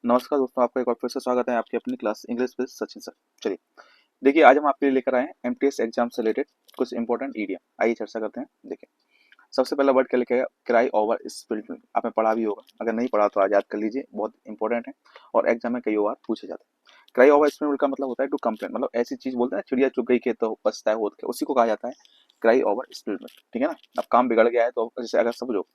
नमस्कार दोस्तों, आपका एक बार फिर से स्वागत है आपकी अपनी class English with Sachin sir. चलिए, देखिए आज हम आपके लिए लेकर आए हैं एमटीएस एग्जाम से रिलेटेड कुछ इंपॉर्टेंट ईडियम। आइए चर्चा करते हैं। देखिए, सबसे पहला वर्ड क्या लिखेगा? Cry over spilled milk. आपने पढ़ा भी होगा, अगर नहीं पढ़ा तो आज याद कर लीजिए, बहुत इंपॉर्टेंट है और एग्जाम में कई बार पूछे जाते हैं। क्राई ओवर स्पिल्ड मिल्क का मतलब होता है टू कंप्लेन, मतलब ऐसी चीज बोलते हैं चिड़िया चुग गई खेत तो पछता है होत के, उसी को कहा जाता है क्राई ओवर स्पिल्ड मिल्क। ठीक है ना? अब काम बिगड़ गया है तो जैसे अगर समझो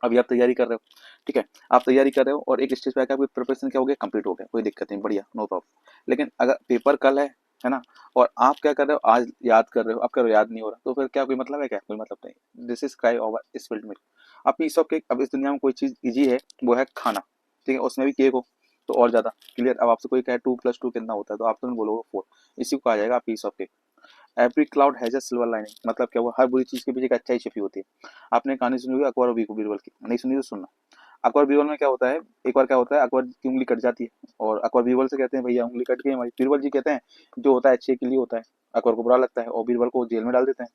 अभी आप तैयारी कर रहे हो, ठीक है, आप तैयारी कर रहे हो और एक स्टेज पे आकर आपकी प्रिपरेशन क्या हो गया, कंप्लीट हो गया, कोई दिक्कत नहीं, बढ़िया, नो प्रॉब्लम। लेकिन अगर पेपर कल है ना, और आप क्या कर रहे हो, आज याद कर रहे हो, आप कह रहे हो याद नहीं हो रहा, तो फिर क्या कोई मतलब है? क्या कोई मतलब नहीं। This is cry over spilled milk. अब पीस ऑफ केक, अब इस दुनिया में कोई चीज इजी है वो है खाना, ठीक है, उसमें भी केक हो तो और ज्यादा क्लियर। अब आपसे कोई कहे 2+2 कितना होता है तो आप तुम बोलोगे 4, इसी को कहा जाएगा piece of cake. Every cloud has a silver lining, मतलब क्या हुआ, हर बुरी चीज के पीछे एक अच्छाई छिपी होती है। आपने कहानी सुनी होगी अकबर और बीरबल की, नहीं सुनी तो सुनना। अकबर बीरबल में क्या होता है, एक बार क्या होता है, अकबर की उंगली कट जाती है और अकबर बीरबल से कहते हैं भैया उंगली कट गई हमारी। बीरबल जी कहते हैं जो होता है अच्छे के लिए होता है। अकबर को बुरा लगता है और बीरबल को जेल में डाल देते हैं।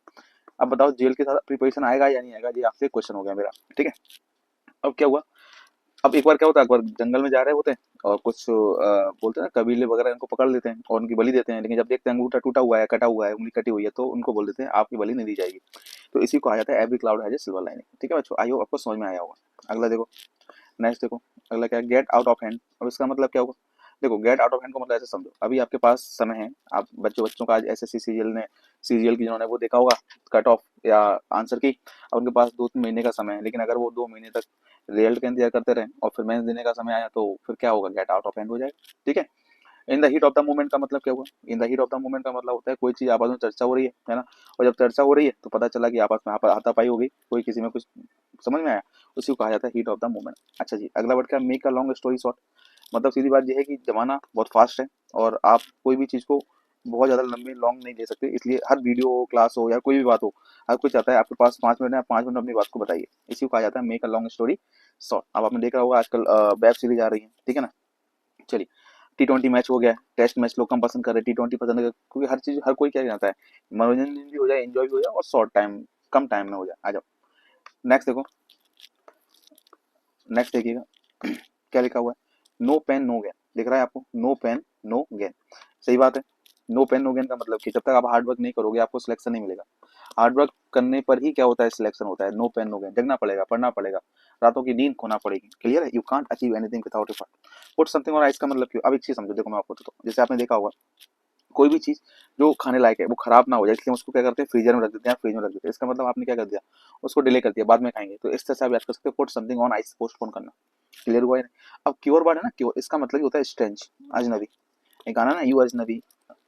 अब बताओ जेल के साथ प्रिपरेशन आएगा या नहीं आएगा, ये आपसे क्वेश्चन हो गया मेरा। ठीक है, अब क्या हुआ, अब एक बार क्या होता है, अकबर जंगल में जा रहे होते हैं और कुछ बोलते हैं ना कबीले वगैरह इनको पकड़ लेते हैं और उनकी बलि देते हैं, लेकिन जब देखते हैं अंगूठा टूटा हुआ है, कटा हुआ है, उंगली कटी हुई है, तो उनको बोल देते हैं आपकी बलि नहीं दी जाएगी। तो इसी को आ जाता है every cloud has a silver lining. ठीक है बच्चों, आई होप आपको समझ में आया होगा। अगला देखो, नेक्स्ट देखो, अगला क्या है, गेट आउट ऑफ हैंड। अब इसका मतलब क्या होगा? देखो, गेट आउट ऑफ हैंड को मतलब ऐसे समझो, अभी आपके पास समय है, आप बच्चों का आज एसएससी सीरियल की जिन्होंने वो देखा होगा कट ऑफ या आंसर की, अब उनके पास 2-3 महीने का समय है, लेकिन अगर वो 2 महीने तक रिजल्ट का इंतजार करते रहे और फिर मेंस देने का समय आया तो फिर क्या होगा, गेट आउट ऑफ हैंड हो जाएगा। ठीक है, in the heat of the moment का मतलब क्या हुआ? In the heat of the moment का मतलब होता है कोई चीज आपस में चर्चा हो रही है ना, और जब चर्चा हो रही है तो पता चला कि आपस में हाथापाई हो गई, कोई किसी में कुछ समझ में आया, उसी को कहा जाता है हीट ऑफ द मोमेंट। अच्छा जी, अगला वर्ड क्या, make a long story short. मतलब सीधी बात यह है कि जमाना बहुत फास्ट है और आप कोई भी चीज को बहुत ज्यादा लंबे लॉन्ग नहीं ले सकते, इसलिए हर वीडियो हो, क्लास हो या कोई भी बात हो, हर कोई चाहता है आपके पास 5 मिनट है, 5 मिनट अपनी बात को बताइए, इसी को कहा जाता है make a long story short. अब आपने देखा होगा आजकल वेब सीरीज आ रही है, ठीक है ना। चलिए, T20 मैच हो गया, टेस्ट मैच लोग कम पसंद कर रहे हैं, T20 पसंद है क्योंकि हर चीज हर कोई क्या चाहता है, मनोरंजन भी हो जाए, एंजॉय भी हो जाए और शॉर्ट टाइम, कम टाइम में हो जाए। आ जाओ, नेक्स्ट देखो, नेक्स्ट देखिएगा क्या लिखा हुआ है, नो पेन नो गेन। दिख रहा है आपको, नो पेन नो गेन, सही बात है। नो पेन नो गेन का मतलब कि जब तक आप हार्ड वर्क नहीं करोगे आपको सिलेक्शन नहीं मिलेगा। हार्ड वर्क करने पर ही क्या होता है, सिलेक्शन होता है। नो पेन नो गेन, जगना पड़ेगा, पढ़ना पड़ेगा, रातों की नींद खोना पड़ेगी, क्लियर है। You can't achieve anything without effort. Put something on ice का मतलब क्यों, अब एक चीज समझो, देखो मैं आपको बताता हूँ, जैसे आपने देखा होगा कोई भी चीज जो खाने लायक है वो खराब ना हो जाए, इसलिए हम उसको क्या करते हैं, फ्रीजर में रख देते हैं, फ्रिज में रख देते हैं, इसका मतलब आपने क्या कर दिया, उसको डिले कर दिया, बाद में खाएंगे। तो इस तरह से आप याद कर सकते हो, put something on ice, postpone करना, क्लियर हुआ है। अब क्योर वर्ड है ना, क्योर, इसका मतलब होता है स्ट्रेंज, अजनबी। एक गाना ना, यू अजनबी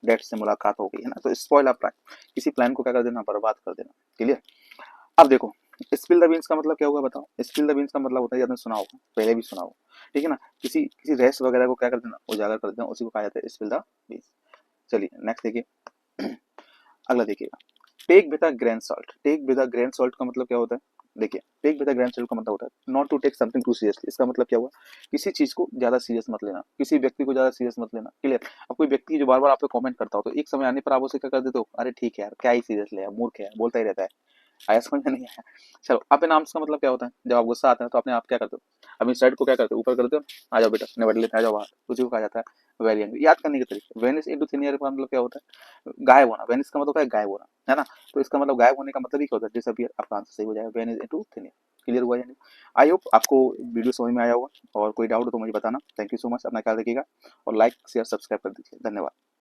डेट से मुलाकात हो गई है ना, तो स्पॉइल अ प्लान, किसी प्लान को क्या कर देना, बर्बाद कर देना, क्लियर। अब देखो, स्पिल द बीन्स का मतलब क्या होगा बताओ? स्पिल द बीन्स का मतलब होता है, आपने सुना होगा, पहले भी सुना होगा, ठीक है ना, किसी किसी रेस वगैरह को क्या कर देना, उजागर कर देना, उसी को कहा जाता है स्पिल द बीन्स। चलिए नेक्स्ट देखिए अगला देखिएगा, take with a grain salt. Take with a grain salt का मतलब क्या होता है? देखिए, take with a grain salt का मतलब होता है not to take something too seriously. इसका मतलब क्या हुआ, किसी चीज को ज्यादा सीरियस मत लेना, किसी व्यक्ति को ज्यादा सीरियस मत लेना, क्लियर। अब कोई व्यक्ति जो बार बार आप पे कमेंट करता हो तो एक समय आने पर आप उसे क्या कर देते हो, अरे ठीक है यार, क्या ही सीरियस ले, मूर्ख है, बोलता ही रहता है। आया समझ में? नहीं आया? चलो, अपने नाम का मतलब क्या होता है, जब आप गुस्सा आता है तो अपने आप क्या करते हो, अपनी शर्ट को क्या करते हो, ऊपर करते हो, आ जाओ बेटा नेवर लेते, आ जाओ बाहर, उसी को कहा जाता है वेरी एंग्री। याद करने के तरीके, वेनिस इनटू थिन एयर का मतलब क्या होता है, गायब होना। वेनिस का मतलब होता है गायब होना, है ना। तो इसका मतलब गायब होने का मतलब ही क्या होता है, डिसअपियर। आपका आंसर सही हो जाएगा, Venice into thin air. Clear हुआ या नहीं? आई होप आपको वीडियो समझ में आया होगा, और कोई डाउट हो तो मुझे बताना। थैंक यू सो मच, अपना ख्याल रखिएगा और लाइक शेयर सब्सक्राइब कर दीजिए। धन्यवाद।